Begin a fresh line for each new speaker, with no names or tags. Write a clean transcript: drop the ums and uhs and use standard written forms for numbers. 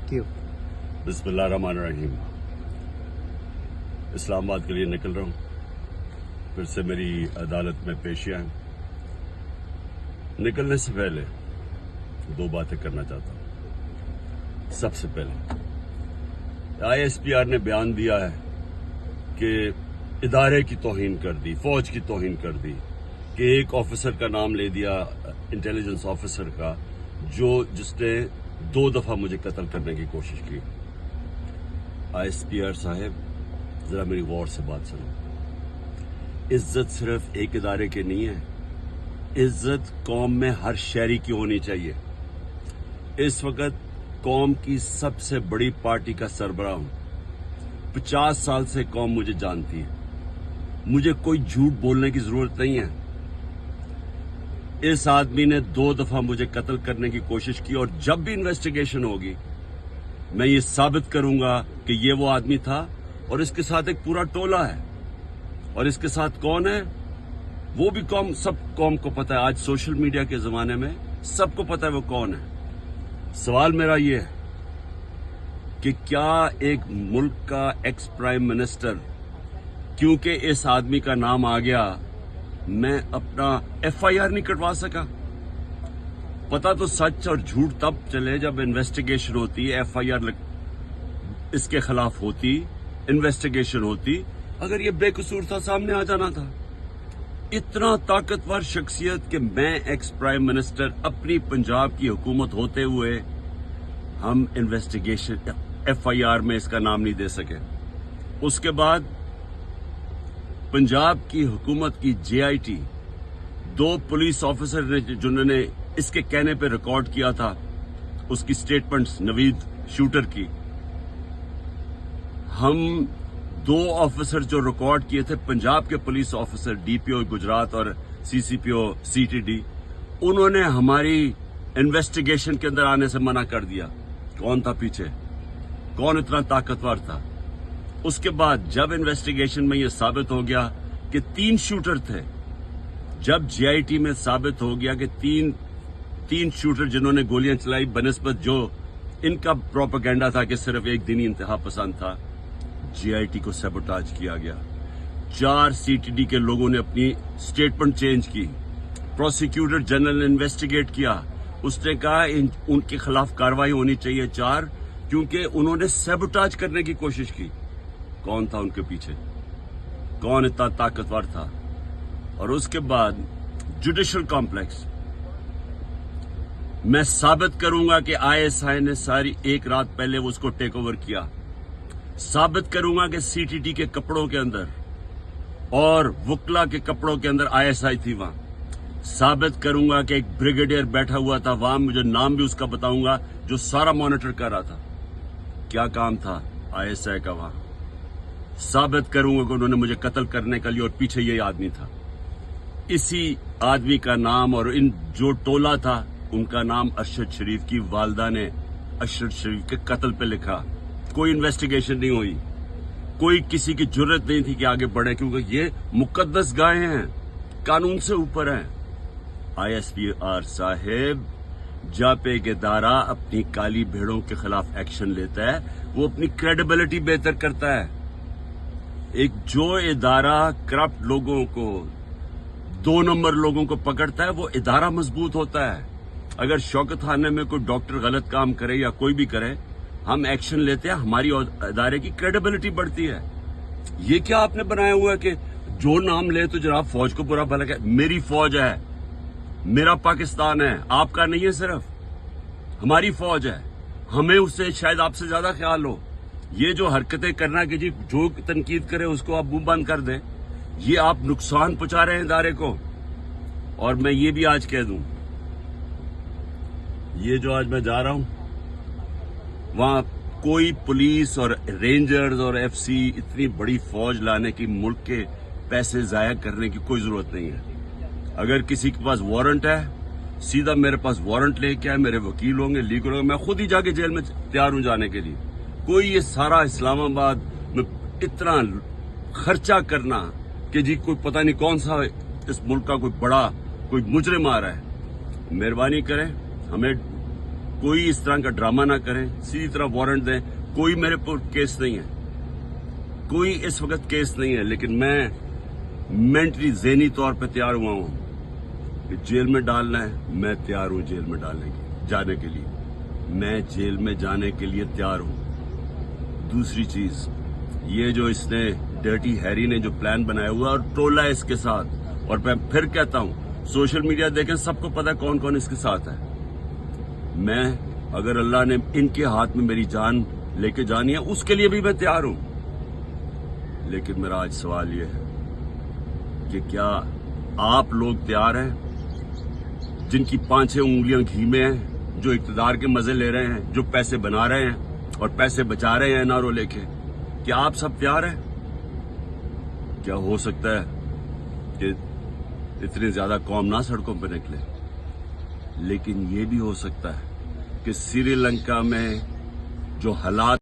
Thank you.
बिस्मिल्लाहिर्रहमानिर्रहीम। इस्लामाबाद के लिए निकल रहा हूँ। फिर से मेरी अदालत में पेशियां हैं। निकलने से पहले दो बातें करना चाहता हूँ। सबसे पहले ISPR ने बयान दिया है कि इदारे की तौहीन कर दी, फौज की तौहीन कर दी, कि एक ऑफिसर का नाम ले दिया, इंटेलिजेंस ऑफिसर का, जिसने 2 दफा मुझे कत्ल करने की कोशिश की। ISPR साहब, जरा मेरी गौर से बात सुनो। इज्जत सिर्फ एक इदारे की नहीं है, इज्जत कौम में हर शहरी की होनी चाहिए। इस वक्त कौम की सबसे बड़ी पार्टी का सरबराह हूं। 50 साल से कौम मुझे जानती है। मुझे कोई झूठ बोलने की जरूरत नहीं है। इस आदमी ने 2 दफा मुझे कत्ल करने की कोशिश की, और जब भी इन्वेस्टिगेशन होगी मैं ये साबित करूंगा कि ये वो आदमी था, और इसके साथ एक पूरा टोला है। और इसके साथ कौन है वो भी सब कौम को पता है। आज सोशल मीडिया के जमाने में सबको पता है वो कौन है। सवाल मेरा ये है कि क्या एक मुल्क का एक्स प्राइम मिनिस्टर, क्योंकि इस आदमी का नाम आ गया, मैं अपना FIR नहीं कटवा सका? पता तो सच और झूठ तब चले जब इन्वेस्टिगेशन होती, FIR इसके खिलाफ होती, इन्वेस्टिगेशन होती। अगर ये बेकसूर था, सामने आ जाना था। इतना ताकतवर शख्सियत कि मैं एक्स प्राइम मिनिस्टर, अपनी पंजाब की हुकूमत होते हुए हम इन्वेस्टिगेशन FIR में इसका नाम नहीं दे सके। उसके बाद पंजाब की हुकूमत की JIT, 2 पुलिस ऑफिसर ने जिन्होंने इसके कहने पे रिकॉर्ड किया था उसकी स्टेटमेंट्स, नवीद शूटर की, हम 2 ऑफिसर जो रिकॉर्ड किए थे, पंजाब के पुलिस ऑफिसर DPO गुजरात और CCPO CTD, उन्होंने हमारी इन्वेस्टिगेशन के अंदर आने से मना कर दिया। कौन था पीछे? कौन इतना ताकतवर था? उसके बाद जब इन्वेस्टिगेशन में यह साबित हो गया कि 3 शूटर थे, जब JIT में साबित हो गया कि तीन शूटर जिन्होंने गोलियां चलाई, बनिस्बत जो इनका प्रोपेगेंडा था कि सिर्फ एक दिनी इंतहा पसंद था, JIT को सैबोटाज किया गया। 4 CTD के लोगों ने अपनी स्टेटमेंट चेंज की। प्रोसिक्यूटर जनरल ने इन्वेस्टिगेट किया। उसने कहा उनके खिलाफ कार्रवाई होनी चाहिए 4, क्योंकि उन्होंने सैबोटाज करने की कोशिश की। कौन था उनके पीछे? कौन इतना ताकतवर था? और उसके बाद जुडिशल कॉम्प्लेक्स, मैं साबित करूंगा कि ISI ने सारी एक रात पहले उसको टेक ओवर किया। साबित करूंगा कि CTD के कपड़ों के अंदर और वुकला के कपड़ों के अंदर ISI थी वहां। साबित करूंगा कि एक ब्रिगेडियर बैठा हुआ था वहां, मुझे नाम भी उसका बताऊंगा, जो सारा मॉनिटर कर रहा था। क्या काम था ISI का वहां? साबित करूंगा कि उन्होंने मुझे कत्ल करने के लिए, और पीछे यही आदमी था। इसी आदमी का नाम और इन जो टोला था उनका नाम अरशद शरीफ की वालदा ने अरशद शरीफ के कत्ल पे लिखा। कोई इन्वेस्टिगेशन नहीं हुई, कोई किसी की जुर्रत नहीं थी कि आगे बढ़े, क्योंकि ये मुकद्दस गायें हैं, कानून से ऊपर हैं। ISPR साहेब, जब एक इदारा अपनी काली भेड़ों के खिलाफ एक्शन लेता है, वो अपनी क्रेडिबिलिटी बेहतर करता है। एक जो इदारा करप्ट लोगों को, 2 नंबर लोगों को पकड़ता है, वो इदारा मजबूत होता है। अगर शौकत खाने में कोई डॉक्टर गलत काम करे या कोई भी करे, हम एक्शन लेते हैं, हमारी इदारे की क्रेडिबिलिटी बढ़ती है। ये क्या आपने बनाया हुआ है कि जो नाम ले तो जनाब फौज को बुरा भला कहे? मेरी फौज है, मेरा पाकिस्तान है, आपका नहीं है। सिर्फ हमारी फौज है, हमें उससे शायद आपसे ज्यादा ख्याल हो। ये जो हरकतें करना कि जी जो तनकीद करे उसको आप मुंह बंद कर दें, ये आप नुकसान पहुंचा रहे हैं इदारे को। और मैं ये भी आज कह दूं, ये जो आज मैं जा रहा हूं, वहां कोई पुलिस और रेंजर्स और FC इतनी बड़ी फौज लाने की, मुल्क के पैसे जाया करने की कोई जरूरत नहीं है। अगर किसी के पास वारंट है, सीधा मेरे पास वारंट लेके आए, मेरे वकील होंगे, लीगल होंगे, मैं खुद ही जाके जेल में तैयार हूं जाने के लिए। कोई ये सारा इस्लामाबाद में इतना खर्चा करना कि जी कोई पता नहीं कौन सा इस मुल्क का कोई बड़ा कोई मुजरिम आ रहा है, मेहरबानी करें, हमें کوئی اس طرح کا ڈرامہ نہ کریں, سیدھی طرح وارنٹ دیں. کوئی میرے پر کیس نہیں ہے, کوئی اس وقت کیس نہیں ہے, لیکن میں مینٹلی ذہنی طور پہ تیار ہوا ہوں کہ جیل میں ڈالنا ہے. میں تیار ہوں جیل میں جانے کے لیے, میں جیل میں جانے کے لیے تیار ہوں. دوسری چیز, یہ جو اس نے ڈرٹی ہیری نے جو پلان بنایا ہوا اور ٹولہ ہے اس کے ساتھ, اور میں پھر کہتا ہوں سوشل میڈیا دیکھیں, سب کو پتا کون کون اس کے ساتھ ہے. میں اگر اللہ نے ان کے ہاتھ میں میری جان لے کے جانی ہے اس کے لیے بھی میں تیار ہوں. لیکن میرا آج سوال یہ ہے کہ کیا آپ لوگ تیار ہیں جن کی 5-6 انگلیاں گھی میں ہیں, جو اقتدار کے مزے لے رہے ہیں, جو پیسے بنا رہے ہیں اور پیسے بچا رہے ہیں نعروں لے کے؟ کیا آپ سب تیار ہیں؟ کیا ہو سکتا ہے کہ اتنی زیادہ قوم نہ سڑکوں پہ نکلے, لیکن یہ بھی ہو سکتا ہے کہ سری لنکا میں جو حالات